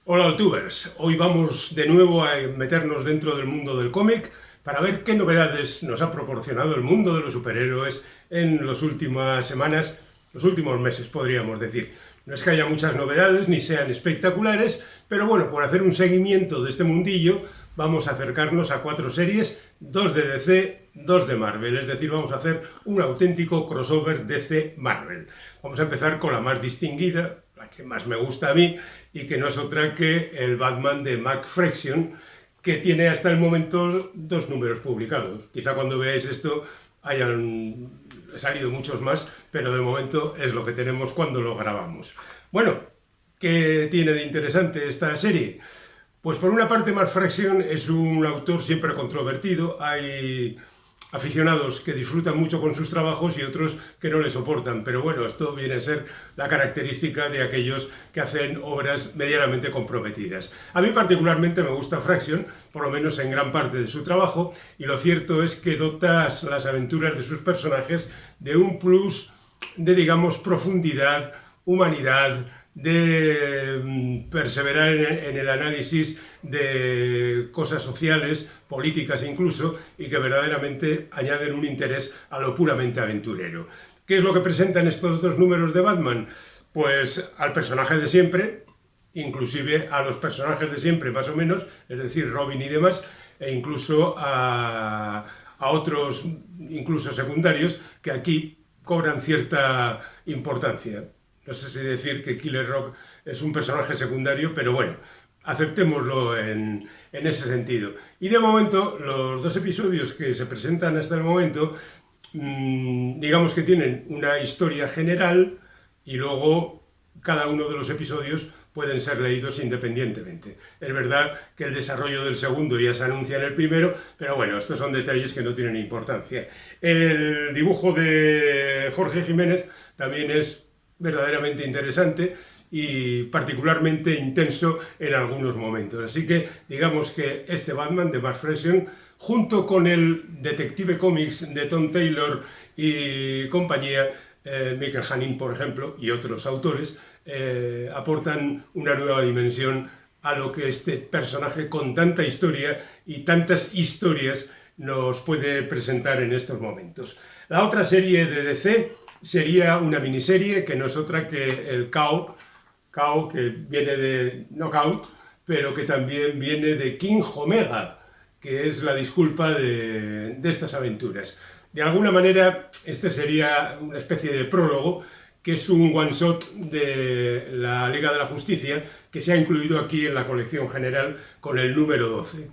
Hola Altubers, hoy vamos de nuevo a meternos dentro del mundo del cómic para ver qué novedades nos ha proporcionado el mundo de los superhéroes en las últimas semanas, los últimos meses podríamos decir. No es que haya muchas novedades ni sean espectaculares, pero bueno, por hacer un seguimiento de este mundillo vamos a acercarnos a 4 series, 2 de DC, 2 de Marvel, es decir, vamos a hacer un auténtico crossover DC-Marvel. Vamos a empezar con la más distinguida, la que más me gusta a mí, y que no es otra que el Batman de Mac Fraction, que tiene hasta el momento 2 números publicados. Quizá cuando veáis esto hayan salido muchos más, pero de momento es lo que tenemos cuando lo grabamos. Bueno, ¿qué tiene de interesante esta serie? Pues por una parte, Mac Fraction es un autor siempre controvertido. Hay aficionados que disfrutan mucho con sus trabajos y otros que no le soportan. Pero bueno, esto viene a ser la característica de aquellos que hacen obras medianamente comprometidas. A mí particularmente me gusta Fraction, por lo menos en gran parte de su trabajo, y lo cierto es que dota las aventuras de sus personajes de un plus de, digamos, profundidad, humanidad, de perseverar en el análisis de cosas sociales, políticas incluso, y que verdaderamente añaden un interés a lo puramente aventurero. ¿Qué es lo que presentan estos 2 números de Batman? Pues al personaje de siempre, inclusive a los personajes de siempre más o menos, es decir, Robin y demás, e incluso a otros, incluso secundarios, que aquí cobran cierta importancia. No sé si decir que Killer Rock es un personaje secundario, pero bueno, aceptémoslo en ese sentido. Y de momento, los 2 episodios que se presentan hasta el momento, digamos que tienen una historia general y luego cada uno de los episodios pueden ser leídos independientemente. Es verdad que el desarrollo del segundo ya se anuncia en el primero, pero bueno, estos son detalles que no tienen importancia. El dibujo de Jorge Jiménez también es verdaderamente interesante y particularmente intenso en algunos momentos. Así que digamos que este Batman de Mac Fraction, junto con el Detective Comics de Tom Taylor y compañía, Michael Hanning, por ejemplo, y otros autores, aportan una nueva dimensión a lo que este personaje con tanta historia y tantas historias nos puede presentar en estos momentos. La otra serie de DC sería una miniserie que no es otra que el KO, que viene de Knockout, pero que también viene de King Omega, que es la disculpa de estas aventuras. De alguna manera, este sería una especie de prólogo, que es un one-shot de la Liga de la Justicia, que se ha incluido aquí en la colección general con el número 12.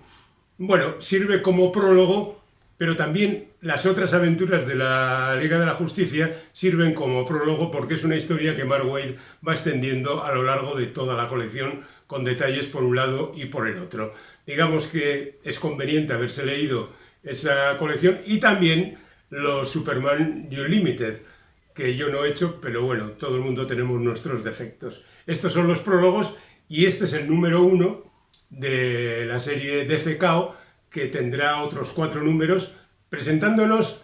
Bueno, sirve como prólogo, pero también las otras aventuras de la Liga de la Justicia sirven como prólogo porque es una historia que Mark Waid va extendiendo a lo largo de toda la colección con detalles por un lado y por el otro. Digamos que es conveniente haberse leído esa colección y también los Superman Unlimited, que yo no he hecho, pero bueno, todo el mundo tenemos nuestros defectos. Estos son los prólogos y este es el número 1 de la serie DC KO, que tendrá otros 4 números presentándonos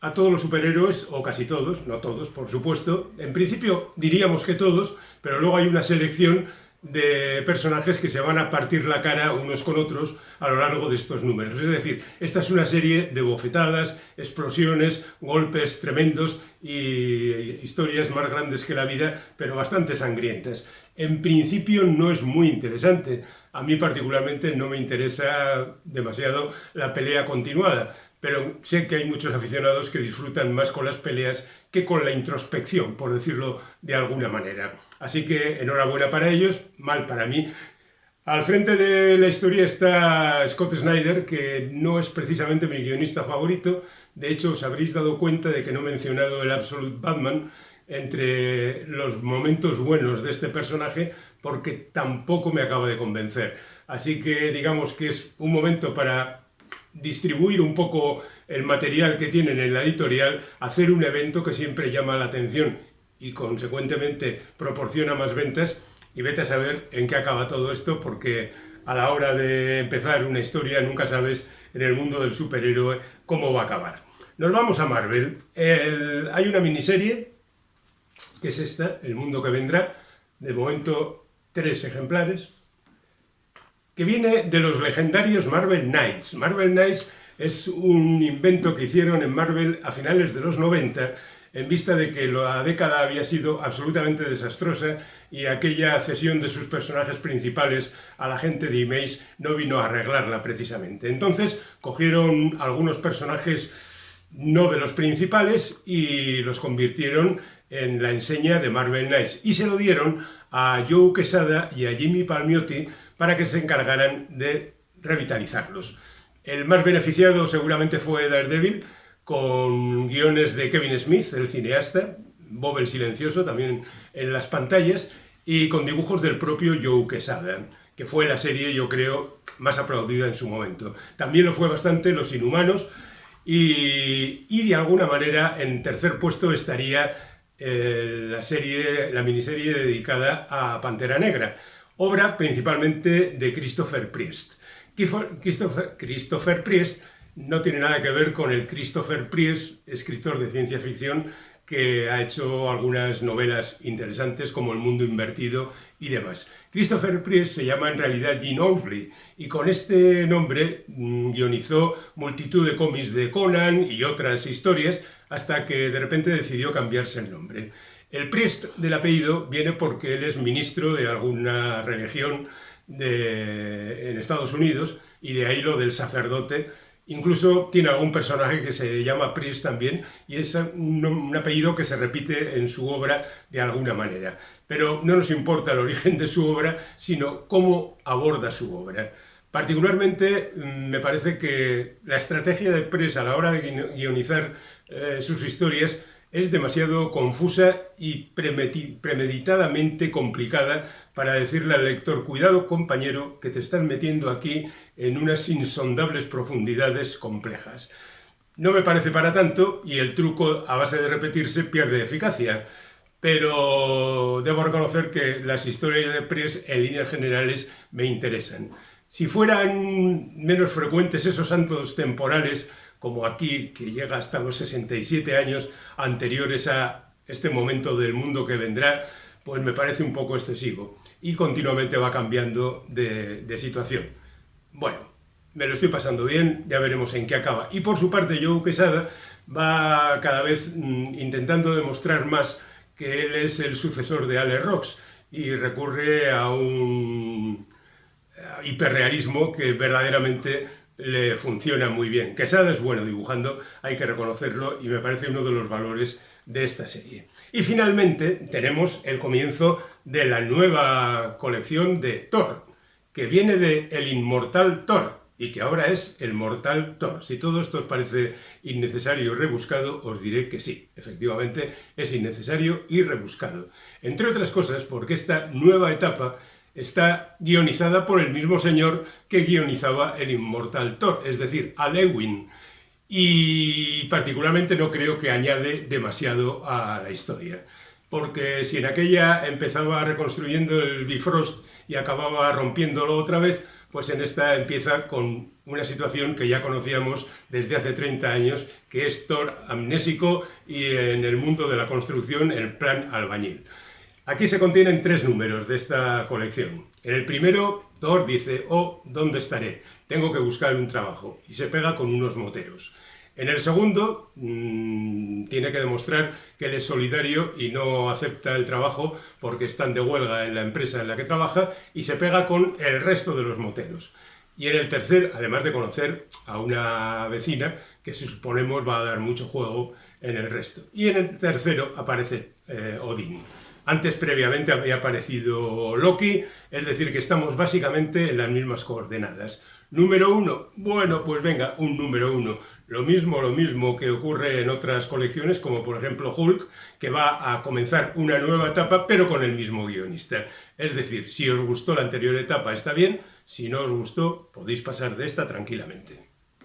a todos los superhéroes, o casi todos, no todos, por supuesto. En principio diríamos que todos, pero luego hay una selección de personajes que se van a partir la cara unos con otros a lo largo de estos números. Es decir, esta es una serie de bofetadas, explosiones, golpes tremendos y historias más grandes que la vida, pero bastante sangrientas. En principio no es muy interesante. A mí particularmente no me interesa demasiado la pelea continuada, pero sé que hay muchos aficionados que disfrutan más con las peleas que con la introspección, por decirlo de alguna manera. Así que enhorabuena para ellos, mal para mí. Al frente de la historia está Scott Snyder, que no es precisamente mi guionista favorito. De hecho, os habréis dado cuenta de que no he mencionado el Absolute Batman entre los momentos buenos de este personaje, porque tampoco me acaba de convencer. Así que digamos que es un momento para distribuir un poco el material que tienen en la editorial, hacer un evento que siempre llama la atención y consecuentemente proporciona más ventas, y vete a saber en qué acaba todo esto, porque a la hora de empezar una historia nunca sabes en el mundo del superhéroe cómo va a acabar. Nos vamos a Marvel. Hay una miniserie que es esta, El mundo que vendrá. De momento 3 ejemplares, que viene de los legendarios Marvel Knights. Marvel Knights es un invento que hicieron en Marvel a finales de los 90, en vista de que la década había sido absolutamente desastrosa y aquella cesión de sus personajes principales a la gente de Image no vino a arreglarla precisamente. Entonces cogieron algunos personajes no de los principales y los convirtieron en la enseña de Marvel Knights y se lo dieron a Joe Quesada y a Jimmy Palmiotti para que se encargaran de revitalizarlos. El más beneficiado seguramente fue Daredevil, con guiones de Kevin Smith, el cineasta, Bob el Silencioso también en las pantallas, y con dibujos del propio Joe Quesada, que fue la serie, yo creo, más aplaudida en su momento. También lo fue bastante Los Inhumanos, y de alguna manera en tercer puesto estaría la miniserie dedicada a Pantera Negra, obra principalmente de Christopher Priest. Christopher Priest no tiene nada que ver con el Christopher Priest, escritor de ciencia ficción, que ha hecho algunas novelas interesantes como El Mundo Invertido y demás. Christopher Priest se llama en realidad Gene Owsley y con este nombre guionizó multitud de cómics de Conan y otras historias hasta que de repente decidió cambiarse el nombre. El Priest del apellido viene porque él es ministro de alguna religión en Estados Unidos y de ahí lo del sacerdote. Incluso tiene algún personaje que se llama Priest también y es un apellido que se repite en su obra de alguna manera. Pero no nos importa el origen de su obra, sino cómo aborda su obra. Particularmente me parece que la estrategia de Priest a la hora de guionizar sus historias es demasiado confusa y premeditadamente complicada para decirle al lector: cuidado, compañero, que te estás metiendo aquí en unas insondables profundidades complejas. No me parece para tanto y el truco, a base de repetirse, pierde eficacia. Pero debo reconocer que las historias de Priest en líneas generales me interesan. Si fueran menos frecuentes esos saltos temporales, como aquí, que llega hasta los 67 años anteriores a este momento del mundo que vendrá, pues me parece un poco excesivo y continuamente va cambiando de situación. Bueno, me lo estoy pasando bien, ya veremos en qué acaba. Y por su parte, Joe Quesada va cada vez intentando demostrar más que él es el sucesor de Alex Ross y recurre a un hiperrealismo que verdaderamente le funciona muy bien. Quesada es bueno dibujando, hay que reconocerlo, y me parece uno de los valores de esta serie. Y finalmente tenemos el comienzo de la nueva colección de Thor, que viene de El Inmortal Thor y que ahora es El Mortal Thor. Si todo esto os parece innecesario y rebuscado, os diré que sí, efectivamente es innecesario y rebuscado. Entre otras cosas porque esta nueva etapa está guionizada por el mismo señor que guionizaba El Inmortal Thor, es decir, Al Ewing, y particularmente no creo que añade demasiado a la historia, porque si en aquella empezaba reconstruyendo el Bifrost y acababa rompiéndolo otra vez, pues en esta empieza con una situación que ya conocíamos desde hace 30 años, que es Thor amnésico y en el mundo de la construcción el plan albañil. Aquí se contienen 3 números de esta colección. En el primero, Thor dice: oh, ¿dónde estaré? Tengo que buscar un trabajo. Y se pega con unos moteros. En el segundo, tiene que demostrar que él es solidario y no acepta el trabajo porque están de huelga en la empresa en la que trabaja, y se pega con el resto de los moteros. Y en el tercer, además de conocer a una vecina que suponemos va a dar mucho juego en el resto. Y en el tercero aparece Odín. Antes, previamente, había aparecido Loki, es decir, que estamos básicamente en las mismas coordenadas. Número 1, bueno, pues venga, un número 1. Lo mismo que ocurre en otras colecciones, como por ejemplo Hulk, que va a comenzar una nueva etapa, pero con el mismo guionista. Es decir, si os gustó la anterior etapa, está bien; si no os gustó, podéis pasar de esta tranquilamente.